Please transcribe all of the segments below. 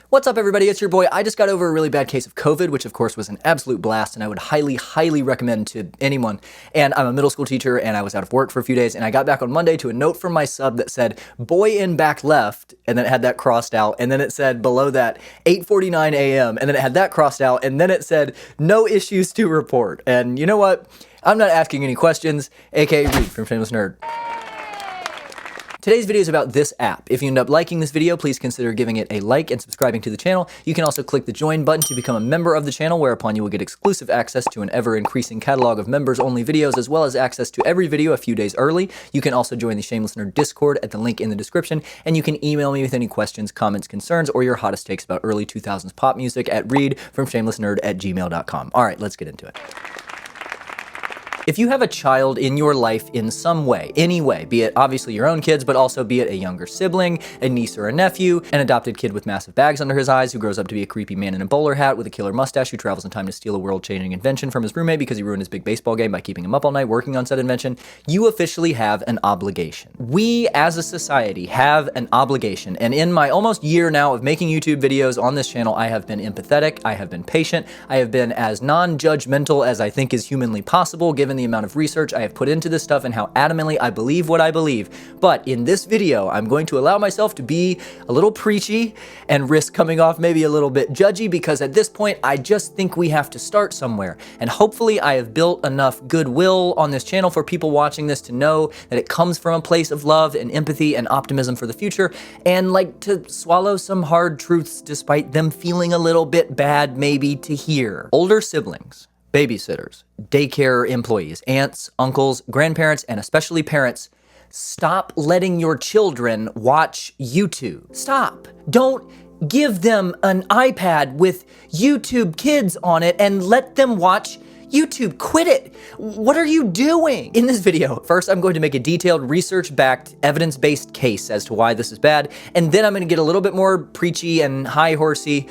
What's up, everybody? It's your boy. I just got over a really bad case of COVID, which of course was an absolute blast, and I would highly recommend to anyone. And I'm a middle school teacher, and I was out of work for a few days, and I got back on Monday to a note from my sub that said, boy in back left, and then it had that crossed out, and then it said below that, 8:49 a.m., and then it had that crossed out, and then it said, no issues to report. And you know what? I'm not asking any questions, aka Reed from Shameless Nerd. Today's video is about this app. If you end up liking this video, please consider giving it a like and subscribing to the channel. You can also click the join button to become a member of the channel, whereupon you will get exclusive access to an ever-increasing catalog of members-only videos, as well as access to every video a few days early. You can also join the Shameless Nerd Discord at the link in the description, and you can email me with any questions, comments, concerns, or your hottest takes about early 2000s pop music at readfromshamelessnerd@gmail.com. All right, let's get into it. If you have a child in your life in some way, any way, be it obviously your own kids, but also be it a younger sibling, a niece or a nephew, an adopted kid with massive bags under his eyes who grows up to be a creepy man in a bowler hat with a killer mustache who travels in time to steal a world-changing invention from his roommate because he ruined his big baseball game by keeping him up all night working on said invention, you officially have an obligation. We as a society have an obligation, and in my almost year now of making YouTube videos on this channel, I have been empathetic, I have been patient, I have been as non-judgmental as I think is humanly possible given the amount of research I have put into this stuff and how adamantly I believe what I believe. But in this video, I'm going to allow myself to be a little preachy and risk coming off maybe a little bit judgy, because at this point, I just think we have to start somewhere. And hopefully I have built enough goodwill on this channel for people watching this to know that it comes from a place of love and empathy and optimism for the future, and like to swallow some hard truths despite them feeling a little bit bad maybe to hear. Older siblings, babysitters, daycare employees, aunts, uncles, grandparents, and especially parents, stop letting your children watch YouTube. Stop. Don't give them an iPad with YouTube Kids on it and let them watch YouTube. Quit it. What are you doing? In this video, first I'm going to make a detailed research-backed, evidence-based case as to why this is bad, and then I'm going to get a little bit more preachy and high horsey.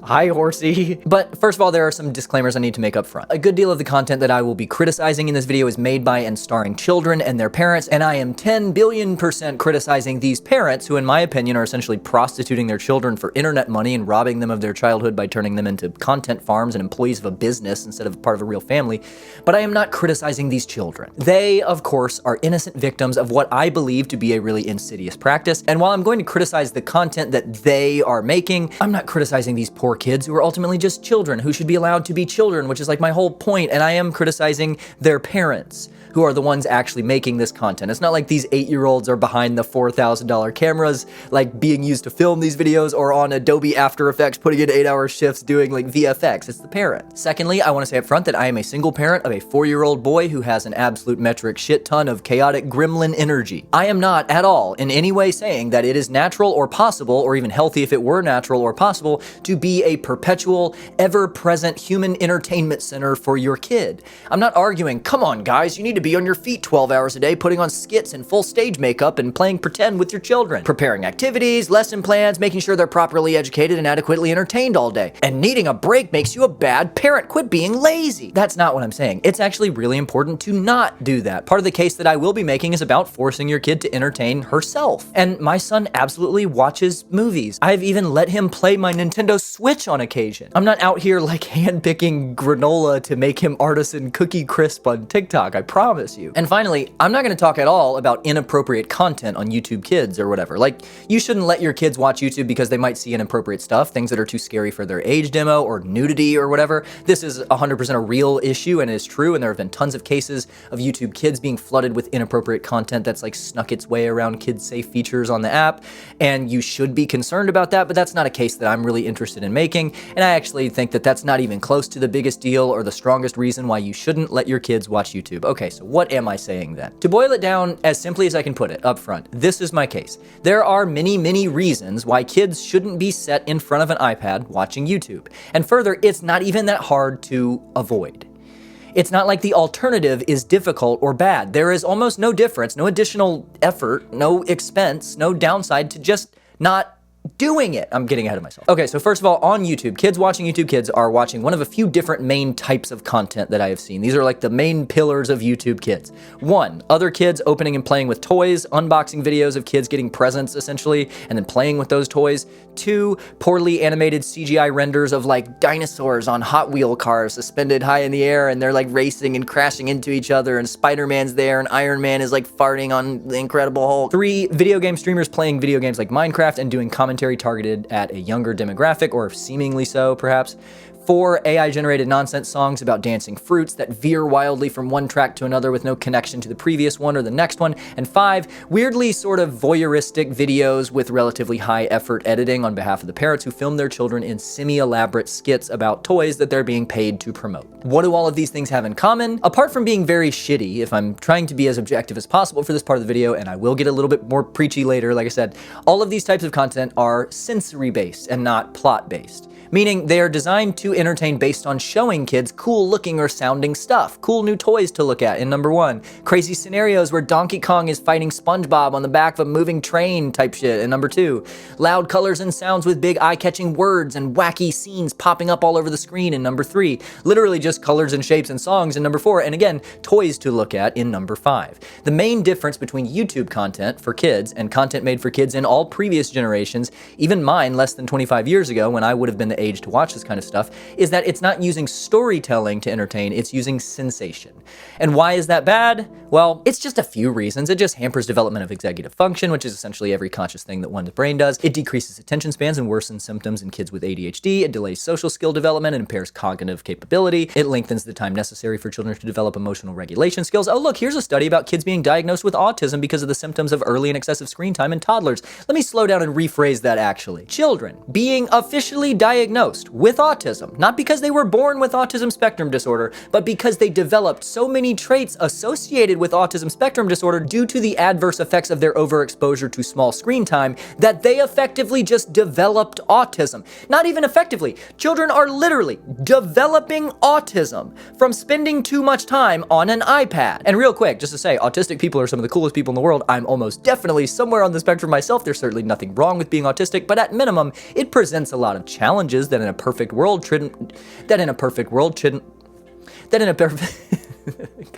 But first of all, there are some disclaimers I need to make up front. A good deal of the content that I will be criticizing in this video is made by and starring children and their parents, and I am 10 billion% criticizing these parents who, in my opinion, are essentially prostituting their children for internet money and robbing them of their childhood by turning them into content farms and employees of a business instead of part of a real family. But I am not criticizing these children. They, of course, are innocent victims of what I believe to be a really insidious practice, and while I'm going to criticize the content that they are making, I'm not criticizing these poor kids who are ultimately just children who should be allowed to be children, which is like my whole point, and I am criticizing their parents who are the ones actually making this content. It's not like these 8-year-olds are behind the $4,000 cameras like being used to film these videos or on Adobe After Effects putting in 8-hour shifts doing like VFX. It's the parent. Secondly, I want to say up front that I am a single parent of a 4-year-old boy who has an absolute metric shit ton of chaotic gremlin energy. I am not at all in any way saying that it is natural or possible, or even healthy if it were natural or possible, to be a perpetual, ever-present human entertainment center for your kid. I'm not arguing, come on guys, you need to be on your feet 12 hours a day putting on skits and full stage makeup and playing pretend with your children, preparing activities, lesson plans, making sure they're properly educated and adequately entertained all day. And needing a break makes you a bad parent. Quit being lazy. That's not what I'm saying. It's actually really important to not do that. Part of the case that I will be making is about forcing your kid to entertain herself. And my son absolutely watches movies. I've even let him play my Nintendo Switch on occasion. I'm not out here like hand-picking granola to make him artisan cookie crisp on TikTok, I promise you. And finally, I'm not going to talk at all about inappropriate content on YouTube Kids or whatever. Like, you shouldn't let your kids watch YouTube because they might see inappropriate stuff, things that are too scary for their age demo or nudity or whatever. This is 100% a real issue and it is true, and there have been tons of cases of YouTube Kids being flooded with inappropriate content that's like snuck its way around kid-safe features on the app, and you should be concerned about that, but that's not a case that I'm really interested in making, and I actually think that that's not even close to the biggest deal or the strongest reason why you shouldn't let your kids watch YouTube. Okay, so what am I saying then? To boil it down as simply as I can put it up front, this is my case. There are many reasons why kids shouldn't be set in front of an iPad watching YouTube. And further, it's not even that hard to avoid. It's not like the alternative is difficult or bad. There is almost no difference, no additional effort, no expense, no downside to just not doing it. I'm getting ahead of myself. Okay, so first of all, on YouTube, kids watching YouTube Kids are watching one of a few different main types of content that I have seen. These are like the main pillars of YouTube Kids. One, other kids opening and playing with toys, unboxing videos of kids getting presents essentially, and then playing with those toys. Two, poorly animated CGI renders of like dinosaurs on Hot Wheel cars suspended high in the air, and they're like racing and crashing into each other, and Spider-Man's there, and Iron Man is like farting on the Incredible Hulk. Three, video game streamers playing video games like Minecraft and doing commentary targeted at a younger demographic, or seemingly so, perhaps. 4, AI-generated nonsense songs about dancing fruits that veer wildly from one track to another with no connection to the previous one or the next one. And 5, weirdly sort of voyeuristic videos with relatively high-effort editing on behalf of the parents who film their children in semi-elaborate skits about toys that they're being paid to promote. What do all of these things have in common? Apart from being very shitty, if I'm trying to be as objective as possible for this part of the video, and I will get a little bit more preachy later, like I said, all of these types of content are sensory-based and not plot-based. Meaning they are designed to entertain based on showing kids cool looking or sounding stuff, cool new toys to look at in number 1, crazy scenarios where Donkey Kong is fighting SpongeBob on the back of a moving train type shit in number 2, loud colors and sounds with big eye-catching words and wacky scenes popping up all over the screen in number 3, literally just colors and shapes and songs in number 4, and again, toys to look at in number 5. The main difference between YouTube content for kids and content made for kids in all previous generations, even mine less than 25 years ago when I would have been the age to watch this kind of stuff, is that it's not using storytelling to entertain, it's using sensation. And why is that bad? Well, it's just a few reasons. It just hampers development of executive function, which is essentially every conscious thing that one's brain does. It decreases attention spans and worsens symptoms in kids with ADHD. It delays social skill development and impairs cognitive capability. It lengthens the time necessary for children to develop emotional regulation skills. Oh look, here's a study about kids being diagnosed with autism because of the symptoms of early and excessive screen time in toddlers. Let me slow down and rephrase that actually. Children being officially diagnosed with autism, not because they were born with autism spectrum disorder, but because they developed so many traits associated with autism spectrum disorder due to the adverse effects of their overexposure to small screen time that they effectively just developed autism. Not even effectively. Children are literally developing autism from spending too much time on an iPad. And real quick, just to say, autistic people are some of the coolest people in the world. I'm almost definitely somewhere on the spectrum myself. There's certainly nothing wrong with being autistic, but at minimum, it presents a lot of challenges that in a perfect world shouldn't,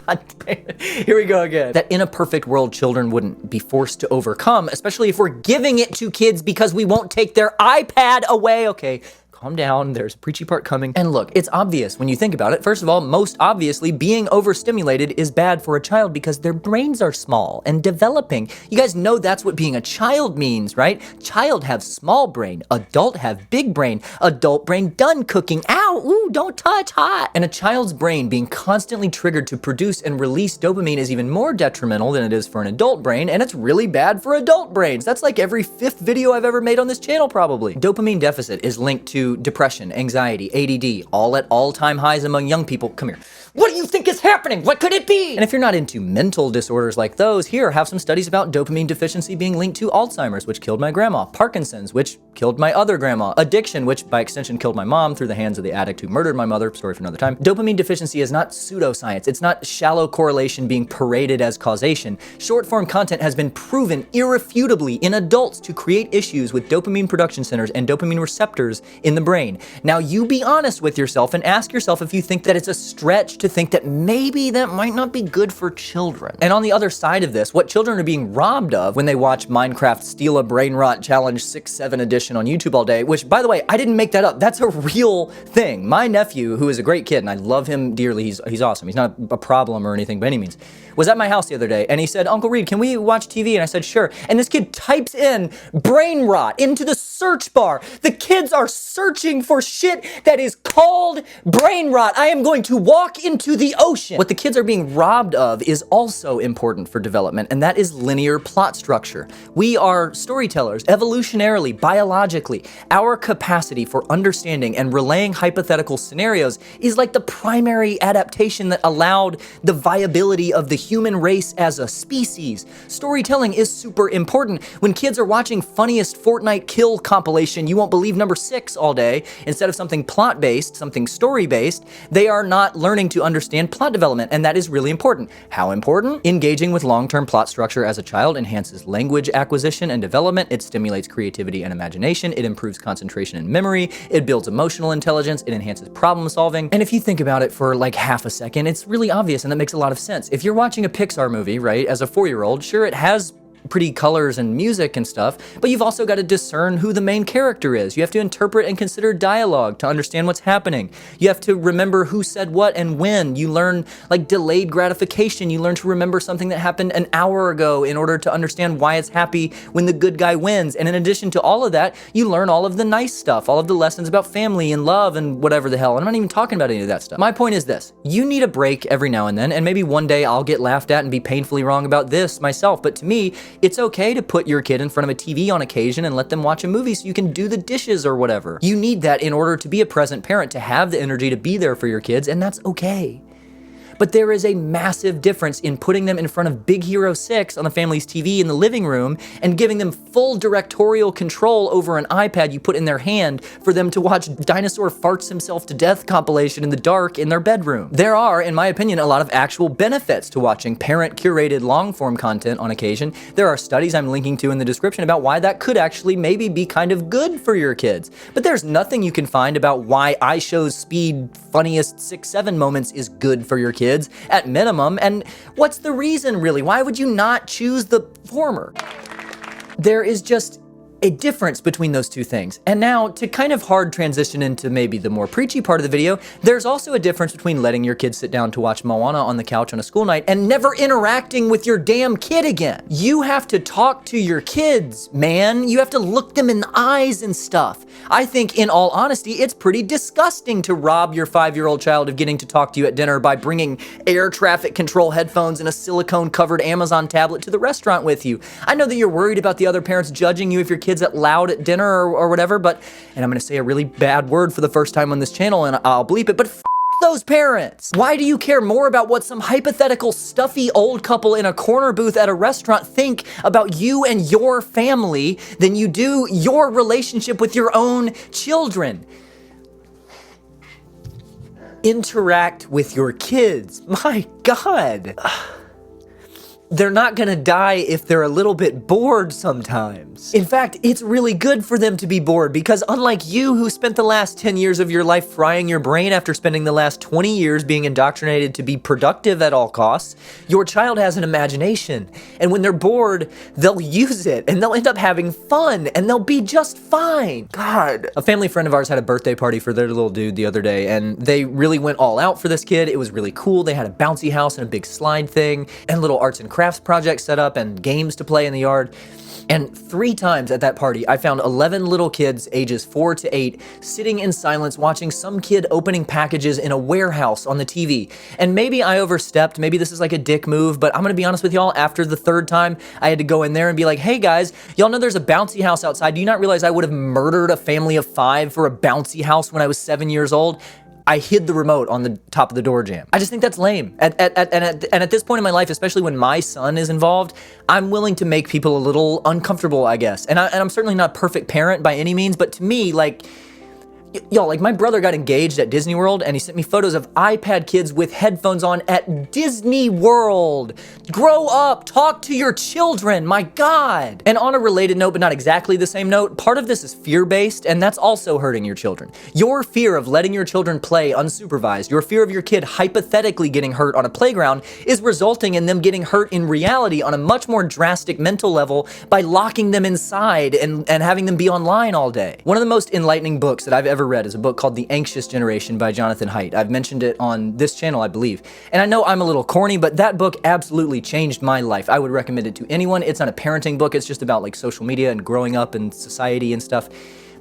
God damn it. Here we go again. That in a perfect world, children wouldn't be forced to overcome, especially if we're giving it to kids because we won't take their iPad away. Okay, calm down, there's a preachy part coming. And look, it's obvious when you think about it. First of all, most obviously, being overstimulated is bad for a child because their brains are small and developing. You guys know that's what being a child means, right? Child have small brain, adult have big brain, adult brain done cooking. Ow, ooh, don't touch, hot. And a child's brain being constantly triggered to produce and release dopamine is even more detrimental than it is for an adult brain, and it's really bad for adult brains. That's like every 5th video I've ever made on this channel, probably. Dopamine deficit is linked to depression, anxiety, ADD, all at all-time highs among young people. Come here. What do you think is happening? What could it be? And if you're not into mental disorders like those, here, have some studies about dopamine deficiency being linked to Alzheimer's, which killed my grandma, Parkinson's, which killed my other grandma, addiction, which by extension killed my mom through the hands of the addict who murdered my mother, story for another time. Dopamine deficiency is not pseudoscience. It's not shallow correlation being paraded as causation. Short-form content has been proven irrefutably in adults to create issues with dopamine production centers and dopamine receptors in the brain. Now, you be honest with yourself and ask yourself if you think that it's a stretch to think that maybe that might not be good for children. And on the other side of this, what children are being robbed of when they watch Minecraft Steal a Brain Rot Challenge 6-7 edition on YouTube all day, which, by the way, I didn't make that up. That's a real thing. My nephew, who is a great kid, and I love him dearly, he's awesome. He's not a problem or anything by any means, was at my house the other day, and he said, Uncle Reed, can we watch TV? And I said, sure. And this kid types in brain rot into the search bar. The kids are searching for shit that is called brain rot. I am going to walk into the ocean. What the kids are being robbed of is also important for development, and that is linear plot structure. We are storytellers, evolutionarily, biologically. Our capacity for understanding and relaying hypothetical scenarios is like the primary adaptation that allowed the viability of the human race as a species. Storytelling is super important. When kids are watching funniest Fortnite kill compilation, you won't believe number 6 all day, instead of something plot-based, something story-based, they are not learning to understand plot development, and that is really important. How important? Engaging with long-term plot structure as a child enhances language acquisition and development, it stimulates creativity and imagination, imagination, it improves concentration and memory, it builds emotional intelligence, it enhances problem solving. And if you think about it for like half a second, it's really obvious and that makes a lot of sense. If you're watching a Pixar movie, right, as a 4-year-old, sure, it has pretty colors and music and stuff, but you've also got to discern who the main character is. You have to interpret and consider dialogue to understand what's happening. You have to remember who said what and when. You learn like delayed gratification. You learn to remember something that happened an hour ago in order to understand why it's happy when the good guy wins. And in addition to all of that, you learn all of the nice stuff, all of the lessons about family and love and whatever the hell. And I'm not even talking about any of that stuff. My point is this: you need a break every now and then, and maybe one day I'll get laughed at and be painfully wrong about this myself, but to me, it's okay to put your kid in front of a TV on occasion and let them watch a movie so you can do the dishes or whatever. You need that in order to be a present parent, to have the energy to be there for your kids, and that's okay. But there is a massive difference in putting them in front of Big Hero 6 on the family's TV in the living room and giving them full directorial control over an iPad you put in their hand for them to watch Dinosaur Farts Himself to Death compilation in the dark in their bedroom. There are, in my opinion, a lot of actual benefits to watching parent-curated long-form content on occasion. There are studies I'm linking to in the description about why that could actually maybe be kind of good for your kids. But there's nothing you can find about why iShow's Speed funniest 6-7 moments is good for your kids. At minimum, and what's the reason really? Why would you not choose the former? There is just a difference between those two things. And now, to kind of hard transition into maybe the more preachy part of the video, there's also a difference between letting your kids sit down to watch Moana on the couch on a school night and never interacting with your damn kid again. You have to talk to your kids, man. You have to look them in the eyes and stuff. I think, in all honesty, it's pretty disgusting to rob your 5-year-old child of getting to talk to you at dinner by bringing air traffic control headphones and a silicone-covered Amazon tablet to the restaurant with you. I know that you're worried about the other parents judging you if your kids at loud at dinner or whatever, but, and I'm gonna say a really bad word for the first time on this channel and I'll bleep it, but f those parents. Why do you care more about what some hypothetical stuffy old couple in a corner booth at a restaurant think about you and your family than you do your relationship with your own children? Interact with your kids. My God. They're not gonna die if they're a little bit bored sometimes. In fact, it's really good for them to be bored because unlike you who spent the last 10 years of your life frying your brain after spending the last 20 years being indoctrinated to be productive at all costs, your child has an imagination. And when they're bored, they'll use it and they'll end up having fun and they'll be just fine. God. A family friend of ours had a birthday party for their little dude the other day and they really went all out for this kid. It was really cool. They had a bouncy house and a big slide thing and little arts and crafts projects set up and games to play in the yard. And 3 times at that party, I found 11 little kids ages 4 to 8 sitting in silence watching some kid opening packages in a warehouse on the TV. And maybe I overstepped, maybe this is like a dick move, but I'm gonna be honest with y'all, after the 3rd time, I had to go in there and be like, hey guys, y'all know there's a bouncy house outside. Do you not realize I would have murdered a family of 5 for a bouncy house when I was 7 years old? I hid the remote on the top of the door jamb. I just think that's lame. And at this point in my life, especially when my son is involved, I'm willing to make people a little uncomfortable, I guess. And I'm certainly not a perfect parent by any means, but to me, like, y'all, like my brother got engaged at Disney World and he sent me photos of iPad kids with headphones on at Disney World. Grow up, talk to your children, my God. And on a related note, but not exactly the same note, part of this is fear-based and that's also hurting your children. Your fear of letting your children play unsupervised, your fear of your kid hypothetically getting hurt on a playground is resulting in them getting hurt in reality on a much more drastic mental level by locking them inside and having them be online all day. One of the most enlightening books that I've ever read is a book called The Anxious Generation by Jonathan Haidt. I've mentioned it on this channel, I believe. And I know I'm a little corny, but that book absolutely changed my life. I would recommend it to anyone. It's not a parenting book. It's just about like social media and growing up and society and stuff.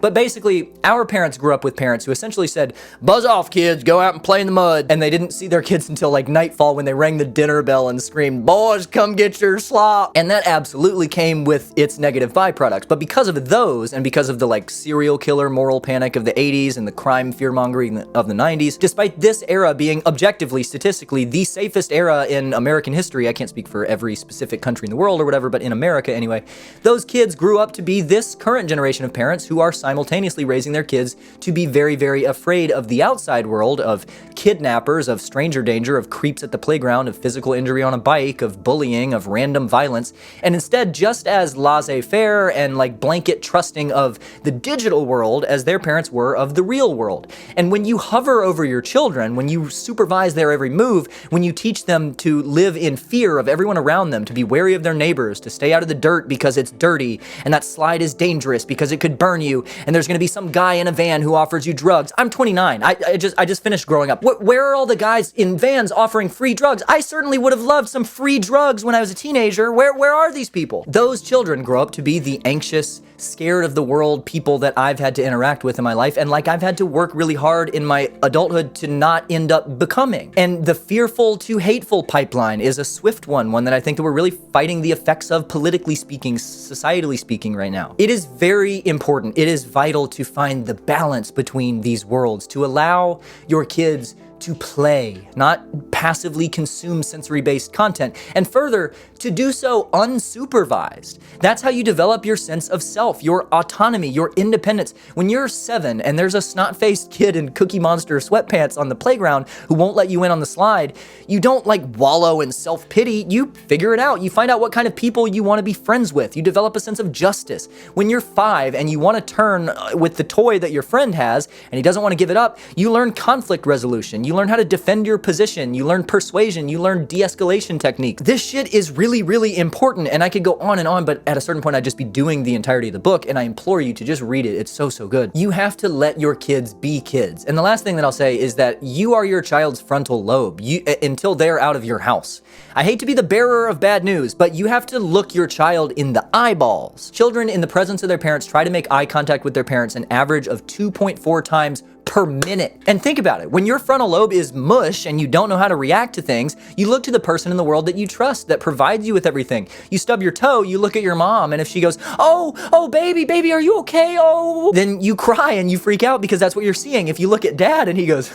But basically, our parents grew up with parents who essentially said, buzz off kids, go out and play in the mud. And they didn't see their kids until like nightfall when they rang the dinner bell and screamed, boys, come get your slop. And that absolutely came with its negative byproducts. But because of those, and because of the like serial killer moral panic of the 80s and the crime fear-mongering of the 90s, despite this era being objectively, statistically, the safest era in American history, I can't speak for every specific country in the world or whatever, but in America anyway, those kids grew up to be this current generation of parents who are simultaneously raising their kids to be very, very afraid of the outside world, of kidnappers, of stranger danger, of creeps at the playground, of physical injury on a bike, of bullying, of random violence, and instead just as laissez-faire and like blanket trusting of the digital world as their parents were of the real world. And when you hover over your children, when you supervise their every move, when you teach them to live in fear of everyone around them, to be wary of their neighbors, to stay out of the dirt because it's dirty, and that slide is dangerous because it could burn you, and there's gonna be some guy in a van who offers you drugs. I'm 29. I just finished growing up. Where are all the guys in vans offering free drugs? I certainly would have loved some free drugs when I was a teenager. Where are these people? Those children grow up to be the anxious, scared of the world people that I've had to interact with in my life, and like I've had to work really hard in my adulthood to not end up becoming. And the fearful to hateful pipeline is a swift one that I think that we're really fighting the effects of, politically speaking, societally speaking, right now. It is very important, it is vital to find the balance between these worlds, to allow your kids to play, not passively consume sensory-based content, and further, to do so unsupervised. That's how you develop your sense of self, your autonomy, your independence. When you're 7 and there's a snot-faced kid in Cookie Monster sweatpants on the playground who won't let you in on the slide, you don't like wallow in self-pity, you figure it out. You find out what kind of people you want to be friends with. You develop a sense of justice. When you're 5 and you want to turn with the toy that your friend has and he doesn't want to give it up, you learn conflict resolution. You learn how to defend your position. You learn persuasion. You learn de-escalation techniques. This shit is really, really important, and I could go on, but at a certain point I'd just be doing the entirety of the book, and I implore you to just read it. It's so, so good. You have to let your kids be kids. And the last thing that I'll say is that you are your child's frontal lobe until they're out of your house. I hate to be the bearer of bad news, but you have to look your child in the eyeballs. Children in the presence of their parents try to make eye contact with their parents an average of 2.4 times per minute. And think about it, when your frontal lobe is mush and you don't know how to react to things, you look to the person in the world that you trust, that provides you with everything. You stub your toe, you look at your mom, and if she goes, oh, baby, are you okay? Oh, then you cry and you freak out because that's what you're seeing. If you look at dad and he goes,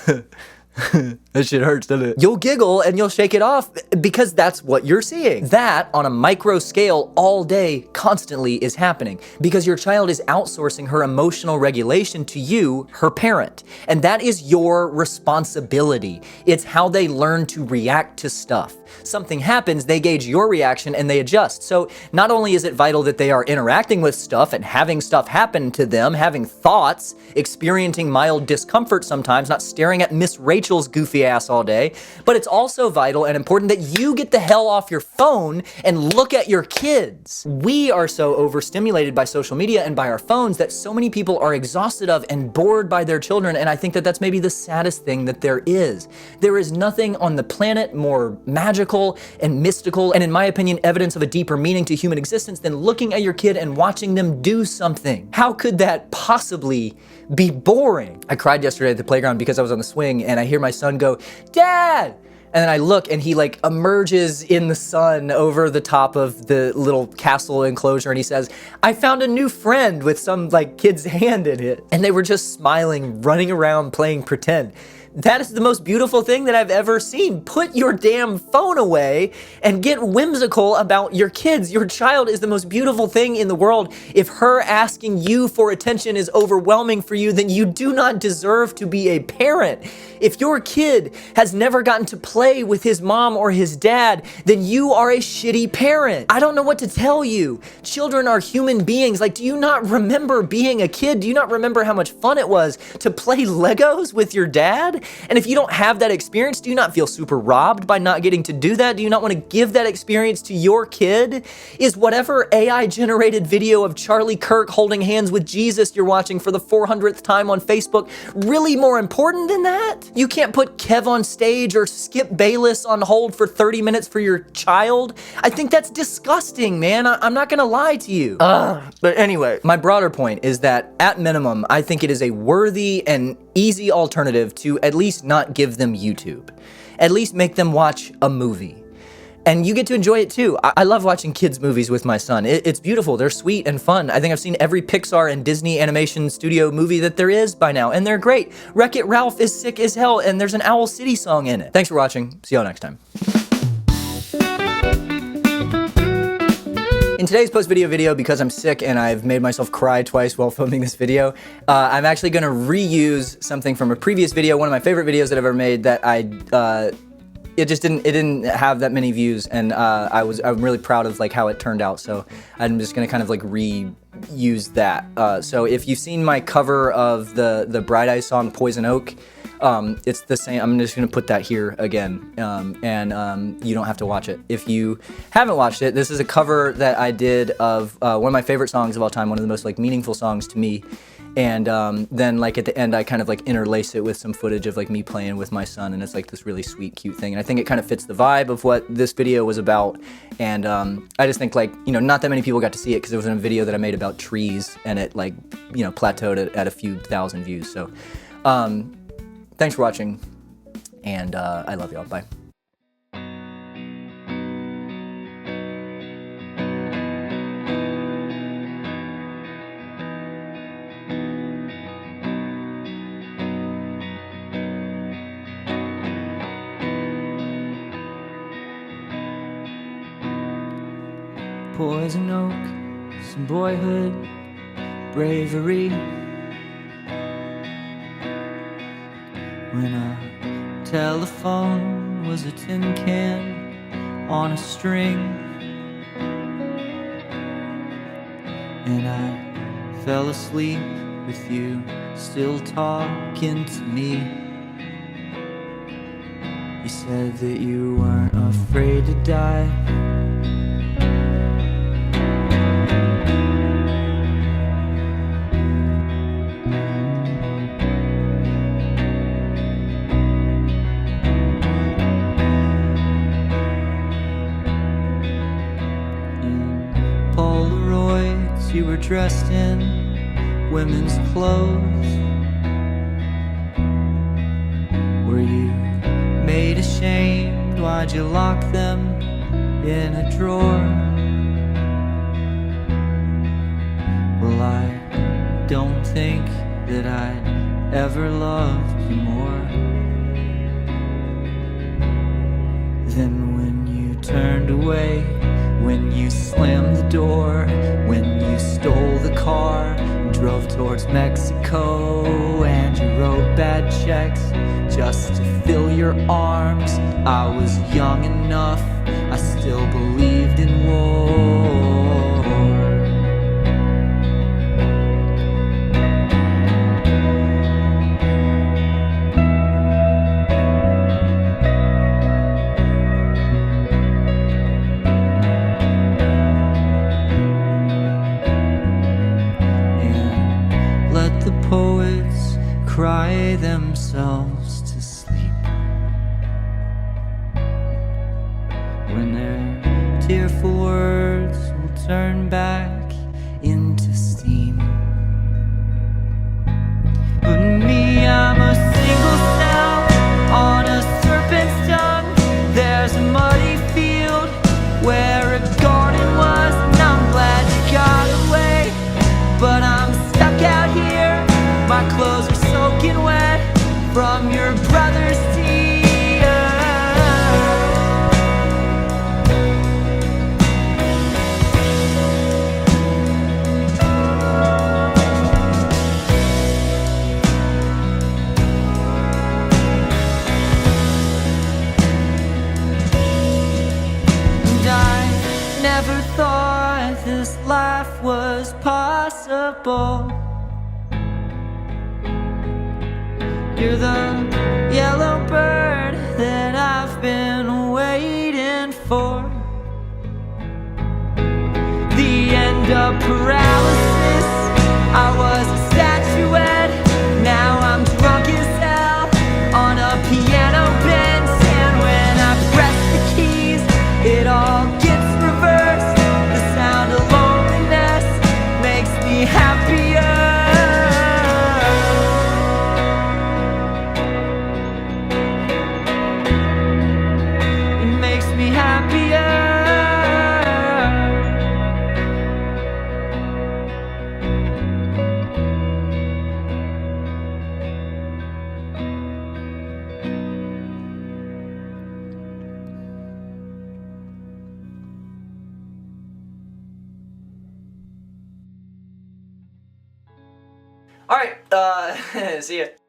that shit hurts, doesn't it? You'll giggle and you'll shake it off because that's what you're seeing. That, on a micro scale, all day, constantly is happening because your child is outsourcing her emotional regulation to you, her parent. And that is your responsibility. It's how they learn to react to stuff. Something happens, they gauge your reaction and they adjust. So not only is it vital that they are interacting with stuff and having stuff happen to them, having thoughts, experiencing mild discomfort sometimes, not staring at Miss Rachel's goofy ass all day, but it's also vital and important that you get the hell off your phone and look at your kids. We are so overstimulated by social media and by our phones that so many people are exhausted of and bored by their children, and I think that that's maybe the saddest thing that there is. There is nothing on the planet more magical and mystical, and in my opinion, evidence of a deeper meaning to human existence than looking at your kid and watching them do something. How could that possibly be boring? I cried yesterday at the playground because I was on the swing and I hear my son go, "Dad!" And then I look and he like emerges in the sun over the top of the little castle enclosure and he says, "I found a new friend," with some like kid's hand in it. And they were just smiling, running around, playing pretend. That is the most beautiful thing that I've ever seen. Put your damn phone away and get whimsical about your kids. Your child is the most beautiful thing in the world. If her asking you for attention is overwhelming for you, then you do not deserve to be a parent. If your kid has never gotten to play with his mom or his dad, then you are a shitty parent. I don't know what to tell you. Children are human beings. Like, do you not remember being a kid? Do you not remember how much fun it was to play Legos with your dad? And if you don't have that experience, do you not feel super robbed by not getting to do that? Do you not want to give that experience to your kid? Is whatever AI generated video of Charlie Kirk holding hands with Jesus you're watching for the 400th time on Facebook really more important than that? You can't put Kev on stage or Skip Bayless on hold for 30 minutes for your child? I think that's disgusting, man. I'm not gonna lie to you. But anyway, my broader point is that at minimum, I think it is a worthy and easy alternative to at least not give them YouTube. At least make them watch a movie. And you get to enjoy it too. I love watching kids' movies with my son. It's beautiful. They're sweet and fun. I think I've seen every Pixar and Disney animation studio movie that there is by now, and they're great. Wreck-It Ralph is sick as hell, and there's an Owl City song in it. Thanks for watching. See y'all next time. In today's post-video video, because I'm sick and I've made myself cry twice while filming this video, I'm actually going to reuse something from a previous video, one of my favorite videos that I've ever made that it didn't have that many views, and I'm really proud of like how it turned out, so I'm just going to kind of like reuse that. So if you've seen my cover of the Bright Eyes song Poison Oak, it's the same. I'm just going to put that here again, and you don't have to watch it. If you haven't watched it, this is a cover that I did of one of my favorite songs of all time, one of the most like meaningful songs to me, and then like at the end I kind of like interlace it with some footage of like me playing with my son, and it's like this really sweet, cute thing, and I think it kind of fits the vibe of what this video was about, and I just think like, you know, not that many people got to see it because it was in a video that I made about trees, and it like, you know, plateaued at a few thousand views, so thanks for watching, and I love y'all. Bye. Poison oak, some boyhood, bravery. When a telephone was a tin can on a string, and I fell asleep with you still talking to me. You said that you weren't afraid to die. You were dressed in women's clothes. Were you made ashamed? Why'd you lock them in a drawer? Well, I don't think that I'd ever loved you more than when you turned away, when you slammed the door, when you stole the car and drove towards Mexico, and you wrote bad checks just to fill your arms. I was young enough, I still believed in war. Poets cry themselves to sleep when their tearful words will turn back into steam. But me, I'm a single cell on a serpent's tongue. There's a muddy field where a garden was, and I'm glad you got away, but I'm stuck out here. My clothes are soaking wet from your brother's tears. And I never thought this life was possible. You're the yellow bird that I've been waiting for. The end of paralysis, I was a statuette. Now I'm drunk as hell on a piano bench, and when I press the keys, it all gets reversed. The sound of loneliness makes me happier. Alright, see ya.